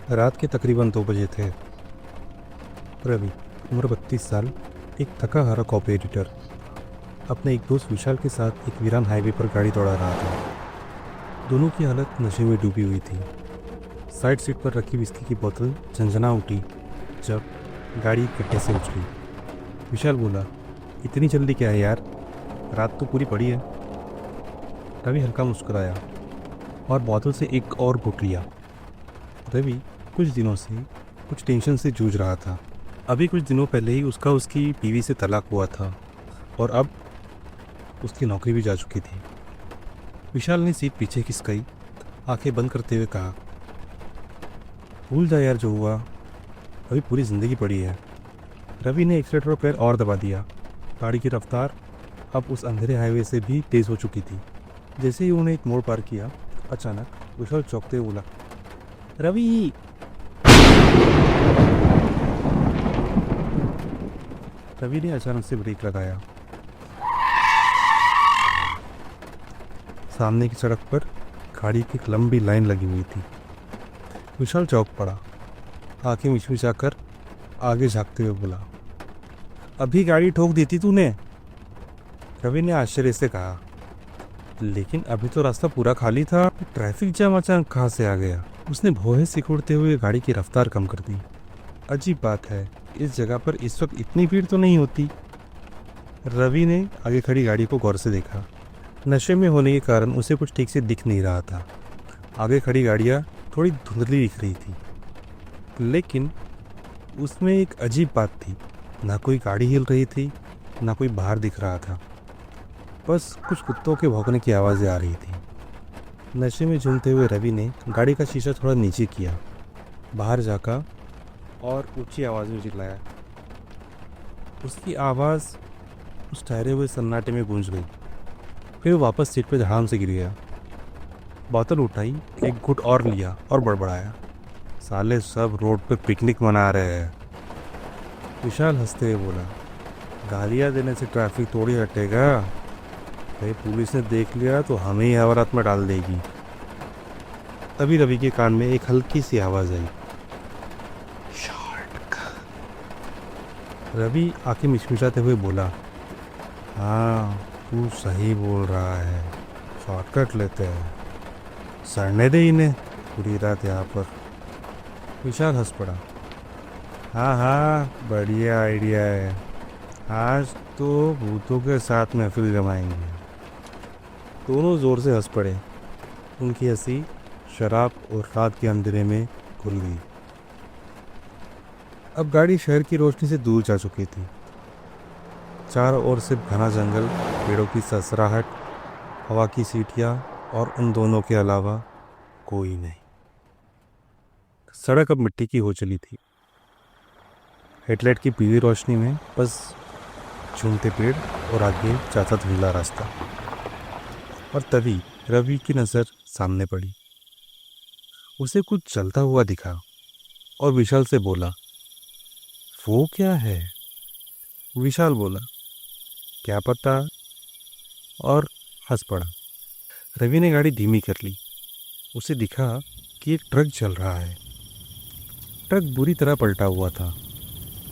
रात के तकरीबन 2 बजे थे। रवि, उम्र 32 साल, एक थका हारा कॉपी एडिटर, अपने एक दोस्त विशाल के साथ एक वीरान हाईवे पर गाड़ी दौड़ा रहा था। दोनों की हालत नशे में डूबी हुई थी। साइड सीट पर रखी विस्की की बोतल झंझना उठी जब गाड़ी एक गड्ढे से उछली। विशाल बोला, इतनी जल्दी क्या है यार, रात तो पूरी पड़ी है। रवि हल्का मुस्कुराया और बोतल से एक और घूंट लिया। रवि कुछ दिनों से कुछ टेंशन से जूझ रहा था। अभी कुछ दिनों पहले ही उसका उसकी बीवी से तलाक हुआ था और अब उसकी नौकरी भी जा चुकी थी। विशाल ने सीट पीछे खिसकाई, आंखें बंद करते हुए कहा, भूल जा यार जो हुआ, अभी पूरी ज़िंदगी पड़ी है। रवि ने एक्सीलेटर पर पैर और दबा दिया। गाड़ी की रफ्तार अब उस अंधेरे हाईवे से भी तेज़ हो चुकी थी। जैसे ही उन्होंने एक मोड़ पार किया, अचानक विशाल चौंकते हुए बोला, रवि। रवि ने अचानक से ब्रेक लगाया। सामने की सड़क पर गाड़ी की एक लंबी लाइन लगी हुई थी। विशाल चौंक पड़ा, आंखें मिचमिचाकर आगे झांकते हुए बोला, अभी गाड़ी ठोक दी थी तूने? रवि ने आश्चर्य से कहा, लेकिन अभी तो रास्ता पूरा खाली था, ट्रैफिक जाम अचानक कहाँ से आ गया? उसने भौहें सिकुड़ते हुए गाड़ी की रफ्तार कम कर दी। अजीब बात है, इस जगह पर इस वक्त इतनी भीड़ तो नहीं होती। रवि ने आगे खड़ी गाड़ी को गौर से देखा। नशे में होने के कारण उसे कुछ ठीक से दिख नहीं रहा था। आगे खड़ी गाड़ियाँ थोड़ी धुंधली दिख रही थी, लेकिन उसमें एक अजीब बात थी। ना कोई गाड़ी हिल रही थी, ना कोई बाहर दिख रहा था। बस कुछ कुत्तों के भौंकने की आवाज़ें आ रही थी। नशे में झूमते हुए रवि ने गाड़ी का शीशा थोड़ा नीचे किया, बाहर झाँका और ऊंची आवाज़ में चिल्लाया। उसकी आवाज़ उस ठहरे हुए सन्नाटे में गूंज गई। फिर वो वापस सीट पर धड़ाम से गिर गया। बोतल उठाई, एक घुट और लिया और बड़बड़ाया, साले सब रोड पे पिकनिक मना रहे हैं। विशाल हंसते हुए बोला, गालियाँ देने से ट्रैफिक थोड़ी हटेगा, कहीं पुलिस ने देख लिया तो हमें ही हवालात में डाल देगी। तभी रवि के कान में एक हल्की सी आवाज़ आई, शॉर्ट। रवि आंखें मिचमिचाते हुए बोला, हाँ तू सही बोल रहा है, शॉर्टकट लेते हैं, सड़ने दे इन्हें पूरी रात यहाँ पर। विशाल हंस पड़ा, हाँ हाँ बढ़िया आइडिया है, आज तो भूतों के साथ महफिल जमाएंगे। दोनों जोर से हंस पड़े। उनकी हंसी शराब और रात के अंधेरे में घुल गई। अब गाड़ी शहर की रोशनी से दूर जा चुकी थी। चारों ओर सिर्फ घना जंगल, पेड़ों की ससराहट, हवा की सीटियाँ और उन दोनों के अलावा कोई नहीं। सड़क अब मिट्टी की हो चली थी। हेडलाइट की पीली रोशनी में बस झूमते पेड़ और आगे जाता धुंधला रास्ता। और तभी रवि की नज़र सामने पड़ी। उसे कुछ चलता हुआ दिखा और विशाल से बोला, वो क्या है? विशाल बोला, क्या पता, और हंस पड़ा। रवि ने गाड़ी धीमी कर ली। उसे दिखा कि एक ट्रक चल रहा है। ट्रक बुरी तरह पलटा हुआ था,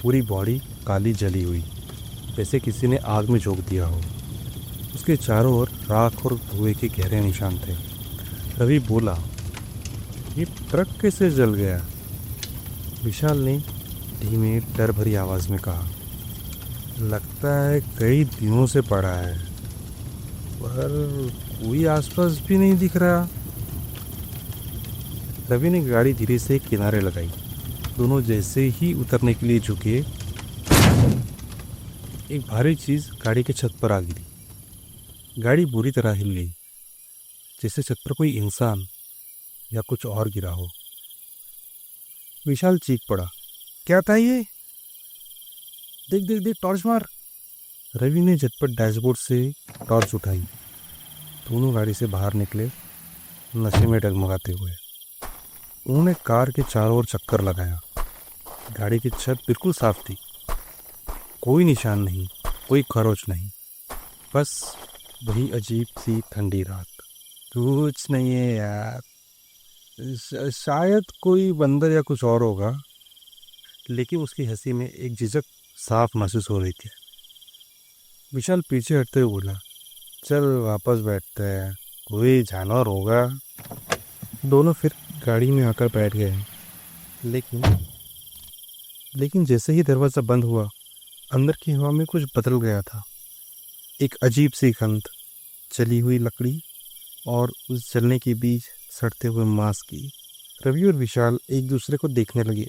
पूरी बॉडी काली जली हुई, जैसे किसी ने आग में झोंक दिया हो। उसके चारों ओर राख और धुएं के गहरे निशान थे। रवि बोला, ये ट्रक कैसे जल गया? विशाल ने धीमे डर भरी आवाज़ में कहा, लगता है कई दिनों से पड़ा है, पर कोई आसपास भी नहीं दिख रहा। रवि ने गाड़ी धीरे से किनारे लगाई। दोनों जैसे ही उतरने के लिए झुके, एक भारी चीज़ गाड़ी के छत पर आ गिरी। गाड़ी बुरी तरह हिल गई, जैसे छत पर कोई इंसान या कुछ और गिरा हो। विशाल चीख पड़ा, क्या था ये? देख देख देख, टॉर्च मार। रवि ने झटपट डैशबोर्ड से टॉर्च उठाई। दोनों गाड़ी से बाहर निकले, नशे में डगमगाते हुए। उन्होंने कार के चारों ओर चक्कर लगाया। गाड़ी की छत बिल्कुल साफ थी, कोई निशान नहीं, कोई खरोच नहीं, बस वही अजीब सी ठंडी रात। कुछ नहीं है यार, शायद कोई बंदर या कुछ और होगा, लेकिन उसकी हंसी में एक झिझक साफ महसूस हो रही थी। विशाल पीछे हटते हुए बोला, चल वापस बैठते हैं, कोई जानवर होगा। दोनों फिर गाड़ी में आकर बैठ गए। लेकिन लेकिन जैसे ही दरवाज़ा बंद हुआ, अंदर की हवा में कुछ बदल गया था। एक अजीब सी गंध, जली हुई लकड़ी और उस जलने के बीच सड़ते हुए मांस की। रवि और विशाल एक दूसरे को देखने लगे,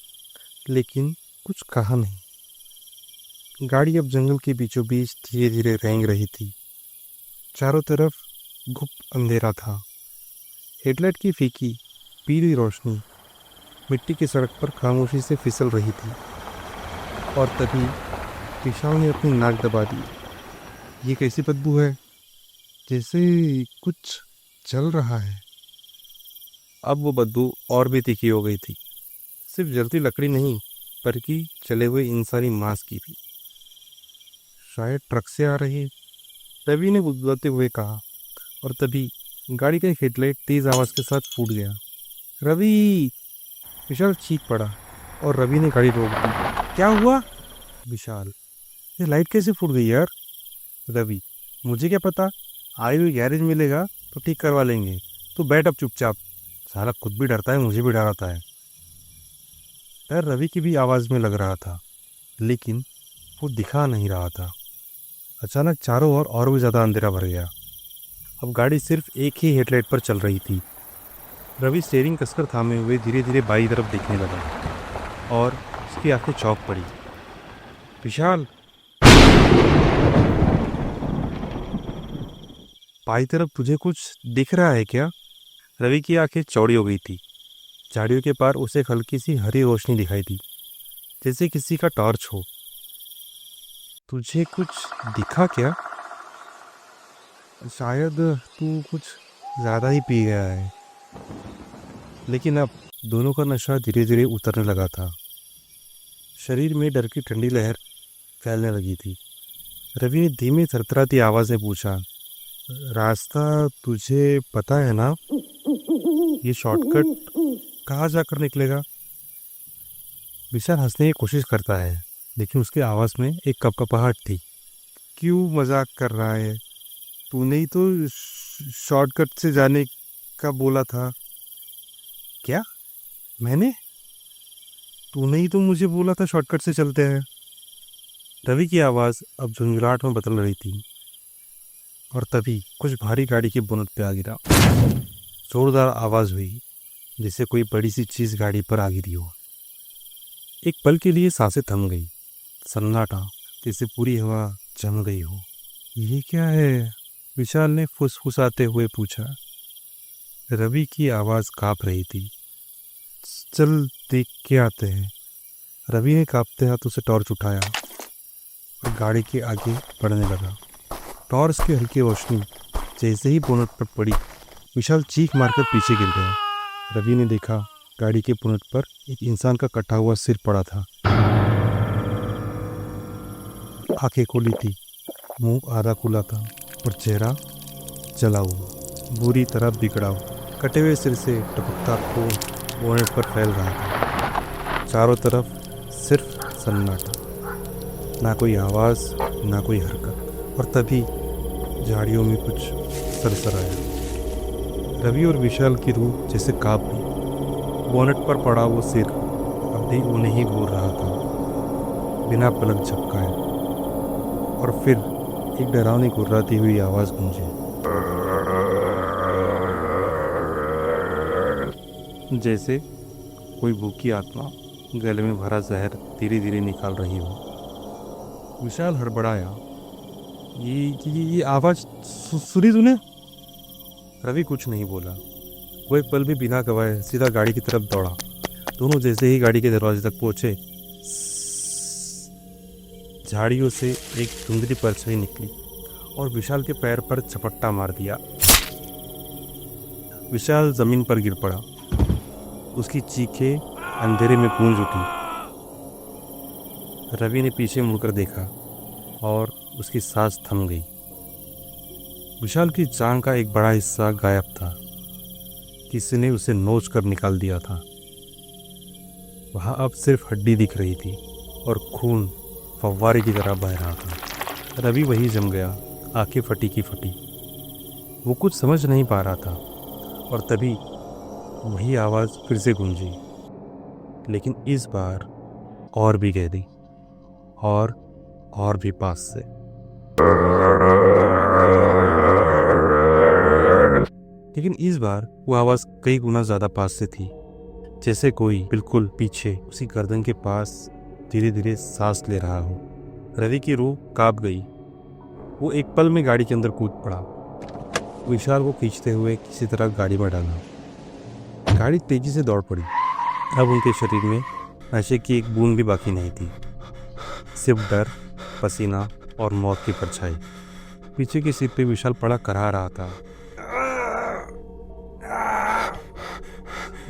लेकिन कुछ कहा नहीं। गाड़ी अब जंगल के बीचों बीच धीरे धीरे रेंग रही थी। चारों तरफ गुप्त अंधेरा था। हेडलाइट की फीकी पीली रोशनी मिट्टी की सड़क पर खामोशी से फिसल रही थी। और तभी विशाल ने अपनी नाक दबा दी। ये कैसी बदबू है, जैसे कुछ जल रहा है। अब वो बदबू और भी तीखी हो गई थी। सिर्फ जलती लकड़ी नहीं, बल्कि चले हुए इंसानी मांस की भी। शायद ट्रक से आ रही, रवि ने बुदबुदाते हुए कहा। और तभी गाड़ी का एक हेडलाइट तेज आवाज के साथ फूट गया। रवि! विशाल चीख पड़ा और रवि ने गाड़ी रोक दी। क्या हुआ? विशाल, ये लाइट कैसे फूट गई यार? रवि, मुझे क्या पता, आई हुई गैरेज मिलेगा तो ठीक करवा लेंगे। तू बैठ अब चुपचाप। साला खुद भी डरता है, मुझे भी डराता है। डर रवि की भी आवाज़ में लग रहा था, लेकिन वो दिखा नहीं रहा था। अचानक चारों ओर और भी ज़्यादा अंधेरा भर गया। अब गाड़ी सिर्फ एक ही हेडलाइट पर चल रही थी। रवि स्टीयरिंग कसकर थामे हुए धीरे धीरे बाई तरफ देखने लगा और उसकी आंखें चौंक पड़ी। विशाल! बाई तरफ तुझे कुछ दिख रहा है क्या? रवि की आंखें चौड़ी हो गई थी। झाड़ियों के पार उसे एक हल्की सी हरी रोशनी दिखाई दी, जैसे किसी का टॉर्च हो। तुझे कुछ दिखा क्या? शायद तू कुछ ज़्यादा ही पी गया है। लेकिन अब दोनों का नशा धीरे धीरे उतरने लगा था। शरीर में डर की ठंडी लहर फैलने लगी थी। रवि ने धीमी थरथराती आवाज़ में पूछा, रास्ता तुझे पता है ना? ये शॉर्टकट कहाँ जाकर निकलेगा? विशाल हंसने की कोशिश करता है, लेकिन उसकी आवाज़ में एक कपकपाहट थी। क्यों मजाक कर रहा है? तूने ही तो शॉर्टकट से जाने का बोला था। क्या? मैंने? तूने ही तो मुझे बोला था शॉर्टकट से चलते हैं। रवि की आवाज़ अब झुंझुलाहट में बदल रही थी। और तभी कुछ भारी गाड़ी के बोनट पे आ गिरा। जोरदार आवाज़ हुई, जैसे कोई बड़ी सी चीज़ गाड़ी पर आ गिरी हो। एक पल के लिए सांसें थम गई। सन्नाटा, जैसे पूरी हवा जम गई हो। ये क्या है? विशाल ने फुसफुसाते हुए पूछा। रवि की आवाज़ काँप रही थी। चल देख के आते हैं। रवि ने कांपते हाथों से टॉर्च उठाया और गाड़ी के आगे बढ़ने लगा। टॉर्च की हल्की रोशनी जैसे ही बोनट पर पड़ी, विशाल चीख मारकर पीछे गिर गया। रवि ने देखा, गाड़ी के बोनट पर एक इंसान का कटा हुआ सिर पड़ा था। आंखें खोली थी, मुंह आधा खुला था और चेहरा जला हुआ, बुरी तरह बिगड़ा हुआ। कटे हुए सिर से टपकता खून बोनट पर फैल रहा था। चारों तरफ सिर्फ सन्नाटा, ना कोई आवाज़, ना कोई हरकत। और तभी झाड़ियों में कुछ सरसराया। रवि और विशाल की रूह जैसे कांप गई। बोनट पर पड़ा वो सिर अब भी उन्हें ही घूर रहा था, बिना पलक झपकाए। और फिर एक डरावनी गुर्राती हुई आवाज़ गूंजी, जैसे कोई भूखी आत्मा गले में भरा जहर धीरे धीरे निकाल रही हो। विशाल हड़बड़ाया। ये आवाज़ सुनी तूने? रवि कुछ नहीं बोला। वो एक पल भी बिना गवाए सीधा गाड़ी की तरफ दौड़ा। दोनों जैसे ही गाड़ी के दरवाजे तक पहुंचे, झाड़ियों से एक धुंधली परछाई निकली और विशाल के पैर पर झपट्टा मार दिया। विशाल जमीन पर गिर पड़ा। उसकी चीखें अंधेरे में गूंज उठी। रवि ने पीछे मुड़कर देखा और उसकी सांस थम गई। विशाल की जांघ का एक बड़ा हिस्सा गायब था। किसी ने उसे नोच कर निकाल दिया था। वहाँ अब सिर्फ हड्डी दिख रही थी और खून फव्वारे की तरह बह रहा था। रवि वही जम गया, आंखें फटी की फटी। वो कुछ समझ नहीं पा रहा था और तभी वही आवाज़ फिर से गूंजी, लेकिन इस बार और भी गहरी और भी पास से। लेकिन इस बार वो आवाज़ कई गुना ज़्यादा पास से थी, जैसे कोई बिल्कुल पीछे उसी गर्दन के पास धीरे धीरे सांस ले रहा हो। रवि की रूह कांप गई। वो एक पल में गाड़ी के अंदर कूद पड़ा। विशाल को खींचते हुए किसी तरह गाड़ी में डाला। गाड़ी तेजी से दौड़ पड़ी। अब उनके शरीर में नशे की एक बूंद भी बाकी नहीं थी, सिर्फ डर, पसीना और मौत की परछाई। पीछे की सीट पे विशाल पड़ा करा रहा था।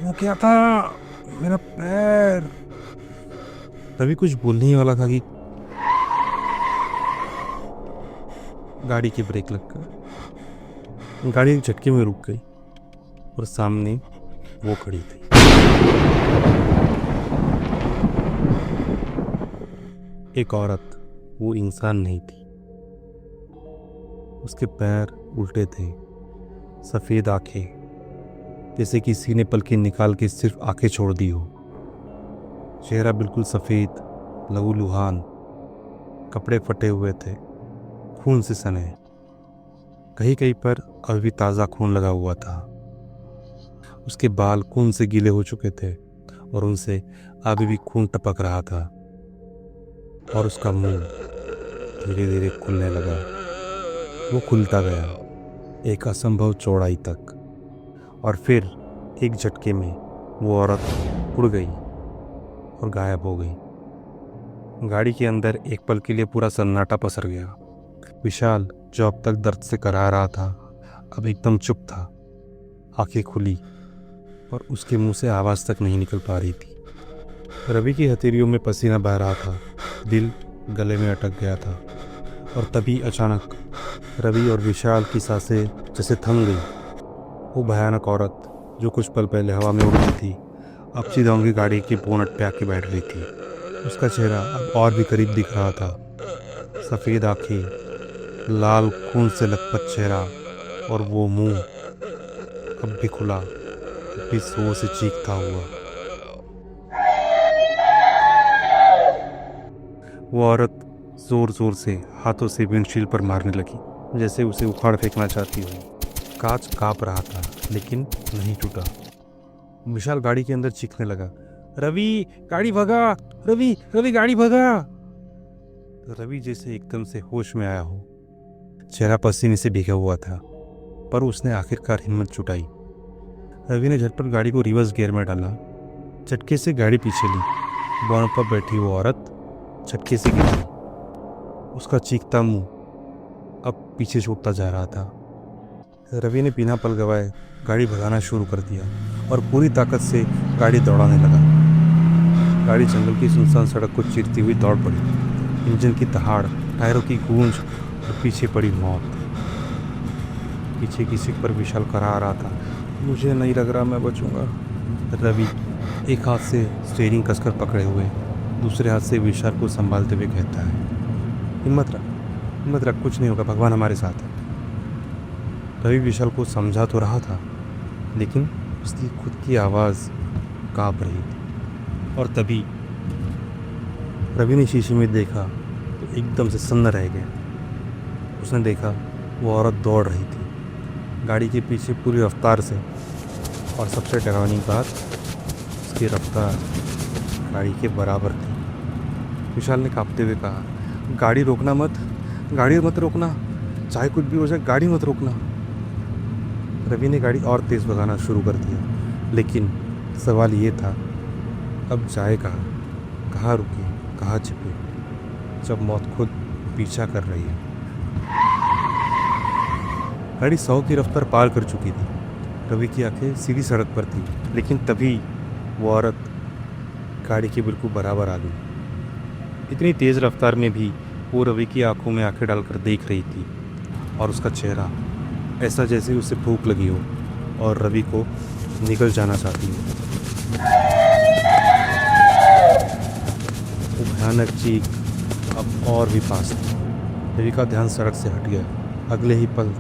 वो क्या था? मेरा पैर। तभी कुछ बोलने ही वाला था कि गाड़ी की ब्रेक लगकर गाड़ी एक झटके में रुक गई और सामने वो खड़ी थी। एक औरत, वो इंसान नहीं थी। उसके पैर उल्टे थे, सफ़ेद आंखें, जैसे कि सीने पलके निकाल के सिर्फ आंखें छोड़ दी हो। चेहरा बिल्कुल सफ़ेद, लहूलुहान, कपड़े फटे हुए थे, खून से सने। कहीं कहीं पर अभी भी ताज़ा खून लगा हुआ था। उसके बाल खून से गीले हो चुके थे और उनसे अभी भी खून टपक रहा था। और उसका मुंह धीरे धीरे खुलने लगा। वो खुलता गया, एक असंभव चौड़ाई तक, और फिर एक झटके में वो औरत उड़ गई और गायब हो गई। गाड़ी के अंदर एक पल के लिए पूरा सन्नाटा पसर गया। विशाल, जो अब तक दर्द से कराह रहा था, अब एकदम चुप था। आंखें खुली और उसके मुंह से आवाज़ तक नहीं निकल पा रही थी। रवि की हथेलियों में पसीना बह रहा था, दिल गले में अटक गया था। और तभी अचानक रवि और विशाल की सांसें जैसे थम गई। वो भयानक औरत, जो कुछ पल पहले हवा में उड़ रही थी, अब सीधा उनकी गाड़ी की बोनट पे आके बैठ गई थी। उसका चेहरा अब और भी करीब दिख रहा था। सफ़ेद आंखें, लाल खून से लथपथ चेहरा, और वो मुंह अब भी खुला, अब भी जोर से चीखता हुआ। वो औरत जोर जोर से हाथों से विंडशील्ड पर मारने लगी, जैसे उसे उखाड़ फेंकना चाहती हो। कांच कांप रहा था, लेकिन नहीं टूटा। विशाल गाड़ी के अंदर चीखने लगा, रवि गाड़ी भगा, रवि रवि गाड़ी भगा। तो रवि जैसे एकदम से होश में आया हो। चेहरा पसीने से भीगा हुआ था, पर उसने आखिरकार हिम्मत जुटाई। रवि ने झटपट गाड़ी को रिवर्स गियर में डाला। झटके से गाड़ी पीछे ली। बोनट पर बैठी वो औरत झटके से गिरी। उसका चीखता मुंह अब पीछे छूटता जा रहा था। रवि ने बिना पल गवाए गाड़ी भगाना शुरू कर दिया और पूरी ताकत से गाड़ी दौड़ाने लगा। गाड़ी जंगल की सुनसान सड़क को चीरती हुई दौड़ पड़ी। इंजन की दहाड़, टायरों की गूंज और पीछे पड़ी मौत। पीछे की सीट पर विशाल करा रहा था, मुझे नहीं लग रहा मैं बचूंगा। रवि एक हाथ से स्टीयरिंग कसकर पकड़े हुए, दूसरे हाथ से विशाल को संभालते हुए कहता है, हिम्मत रख, कुछ नहीं होगा, भगवान हमारे साथ है। रवि विशाल को समझा तो रहा था, लेकिन उसकी खुद की आवाज़ काँप रही थी। और तभी रवि ने शीशे में देखा तो एकदम से सन्न रह गया। उसने देखा वो औरत दौड़ रही थी गाड़ी के पीछे पूरी रफ्तार से, और सबसे डरावनी बात, उसकी रफ्तार गाड़ी के बराबर थी। विशाल ने कांपते हुए कहा, गाड़ी रोकना मत, गाड़ी मत रोकना, चाहे कुछ भी हो जाए गाड़ी मत रोकना। रवि ने गाड़ी और तेज़ भगाना शुरू कर दिया, लेकिन सवाल ये था, अब जाए कहाँ रुके, कहाँ छिपे, जब मौत खुद पीछा कर रही है। गाड़ी 100 की रफ्तार पार कर चुकी थी। रवि की आंखें सीधी सड़क पर थी, लेकिन तभी वो औरत गाड़ी के बिल्कुल बराबर आ गई। इतनी तेज़ रफ्तार में भी वो रवि की आंखों में आंखें डालकर देख रही थी, और उसका चेहरा ऐसा जैसे उसे भूख लगी हो और रवि को निकल जाना चाहती है। वो भयानक चीख अब और भी पास थी। रवि का ध्यान सड़क से हट गया। अगले ही पल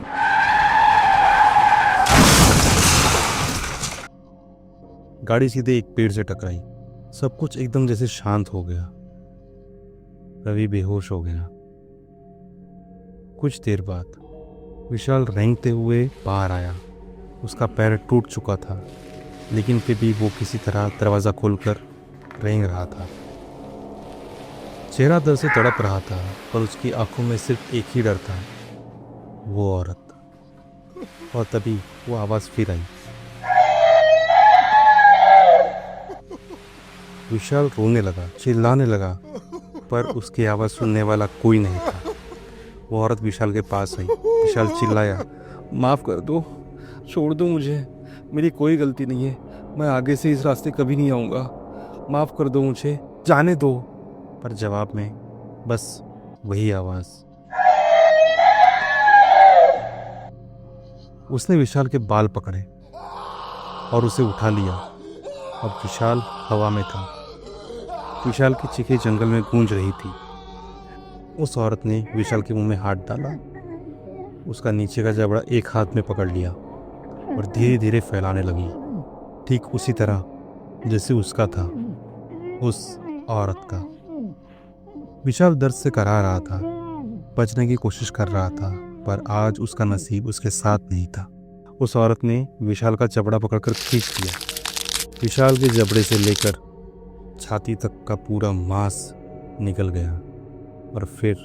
गाड़ी सीधे एक पेड़ से टकराई। सब कुछ एकदम जैसे शांत हो गया। रवि बेहोश हो गया। कुछ देर बाद विशाल रेंगते हुए बाहर आया। उसका पैर टूट चुका था, लेकिन फिर भी वो किसी तरह दरवाज़ा खोलकर रेंग रहा था। चेहरा दर्द से तड़प रहा था, पर उसकी आंखों में सिर्फ एक ही डर था, वो औरत। और तभी वो आवाज़ फिर आई। विशाल रोने लगा, चिल्लाने लगा, पर उसकी आवाज़ सुनने वाला कोई नहीं था। वो औरत विशाल के पास आई। विशाल चिल्लाया, माफ़ कर दो, छोड़ दो मुझे, मेरी कोई गलती नहीं है, मैं आगे से इस रास्ते कभी नहीं आऊँगा, माफ़ कर दो मुझे, जाने दो। पर जवाब में बस वही आवाज़। उसने विशाल के बाल पकड़े और उसे उठा लिया। अब विशाल हवा में था। विशाल की चीखें जंगल में गूंज रही थी। उस औरत ने विशाल के मुंह में हाथ डाला, उसका नीचे का जबड़ा एक हाथ में पकड़ लिया और धीरे धीरे फैलाने लगी, ठीक उसी तरह जैसे उसका था, उस औरत का। विशाल दर्द से कराह रहा था, बचने की कोशिश कर रहा था, पर आज उसका नसीब उसके साथ नहीं था। उस औरत ने विशाल का जबड़ा पकड़कर खींच लिया। विशाल के जबड़े से लेकर छाती तक का पूरा मांस निकल गया और फिर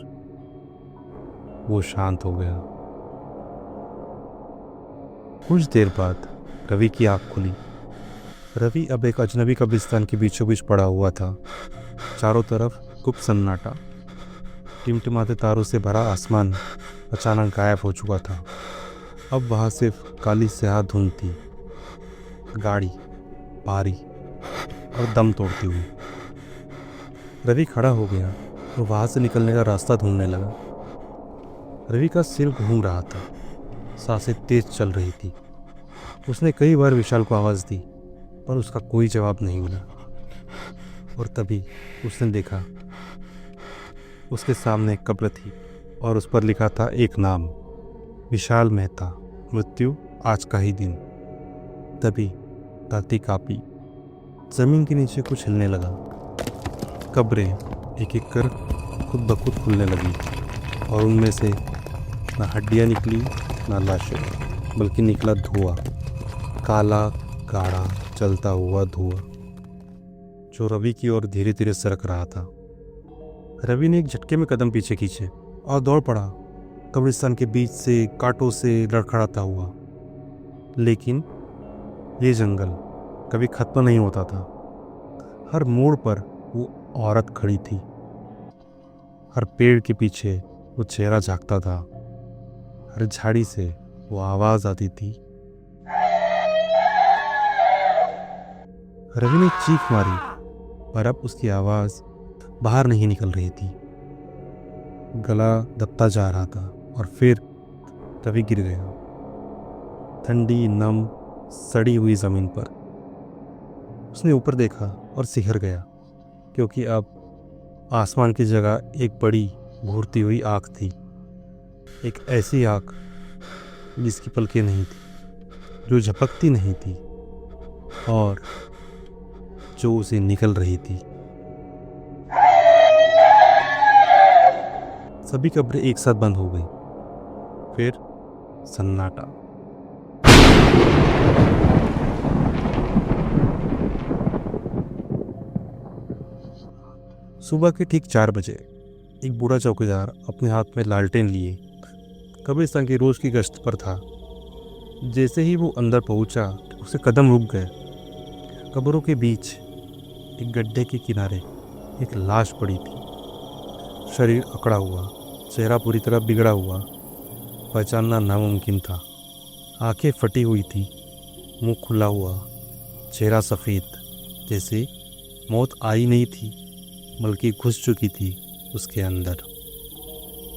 वो शांत हो गया। कुछ देर बाद रवि की आंख खुली। रवि अब एक अजनबी कब्रिस्तान के बीचों बीच पड़ा हुआ था। चारों तरफ गुप्त सन्नाटा। टिमटिमाते तारों से भरा आसमान अचानक गायब हो चुका था। अब वहाँ सिर्फ काली स्याह धुंध थी, गाड़ी भारी और दम तोड़ती हुई। रवि खड़ा हो गया और वहाँ से निकलने का रास्ता ढूंढने लगा। रवि का सिर घूम रहा था, सांसें तेज चल रही थी। उसने कई बार विशाल को आवाज़ दी, पर उसका कोई जवाब नहीं मिला। और तभी उसने देखा, उसके सामने एक कब्र थी और उस पर लिखा था एक नाम, विशाल मेहता, मृत्यु आज का ही दिन। तभी धरती कांपी, जमीन के नीचे कुछ हिलने लगा। कब्रें एक एक कर खुद ब खुद खुलने लगी और उनमें से ना हड्डियाँ निकली ना लाशें, बल्कि निकला धुआं, काला गाढ़ा चलता हुआ धुआं, जो रवि की ओर धीरे धीरे सरक रहा था। रवि ने एक झटके में कदम पीछे खींचे और दौड़ पड़ा, कब्रिस्तान के बीच से कांटों से लड़खड़ाता हुआ। लेकिन ये जंगल कभी खत्म नहीं होता था। हर मोड़ पर वो औरत खड़ी थी, हर पेड़ के पीछे वो चेहरा झांकता था, हर झाड़ी से वो आवाज आती थी। रवि ने चीख मारी, पर अब उसकी आवाज बाहर नहीं निकल रही थी। गला दबता जा रहा था और फिर रवि गिर गया, ठंडी नम सड़ी हुई जमीन पर। उसने ऊपर देखा और सिहर गया, क्योंकि अब आसमान की जगह एक बड़ी घूरती हुई आँख थी। एक ऐसी आँख जिसकी पलकें नहीं थी, जो झपकती नहीं थी और जो उसे निकल रही थी। सभी कब्रें एक साथ बंद हो गई। फिर सन्नाटा। सुबह के ठीक 4 बजे एक बूढ़ा चौकीदार अपने हाथ में लालटेन लिए कब्रिस्तान की रोज की गश्त पर था। जैसे ही वो अंदर पहुंचा, उसके कदम रुक गए। कब्रों के बीच एक गड्ढे के किनारे एक लाश पड़ी थी, शरीर अकड़ा हुआ, चेहरा पूरी तरह बिगड़ा हुआ, पहचानना नामुमकिन था। आंखें फटी हुई थी, मुंह खुला हुआ, चेहरा सफ़ेद, जैसे मौत आई नहीं थी बल्कि घुस चुकी थी उसके अंदर।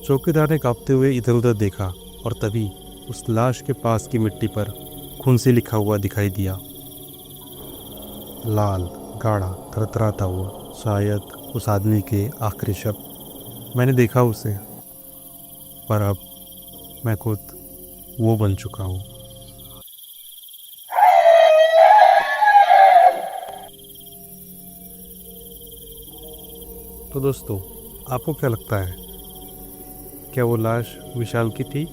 चौकीदार ने कांपते हुए इधर उधर देखा और तभी उस लाश के पास की मिट्टी पर खून से लिखा हुआ दिखाई दिया, लाल, गाढ़ा, थरथराता हुआ, शायद उस आदमी के आखिरी शब्द। मैंने देखा उसे, पर अब मैं खुद वो बन चुका हूँ। तो दोस्तों, आपको क्या लगता है, क्या वो लाश विशाल की थी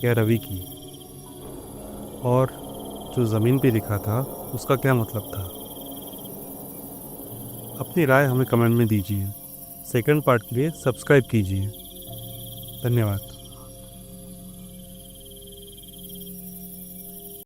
या रवि की? और जो ज़मीन पे लिखा था उसका क्या मतलब था? अपनी राय हमें कमेंट में दीजिए। सेकंड पार्ट के लिए सब्सक्राइब कीजिए। धन्यवाद।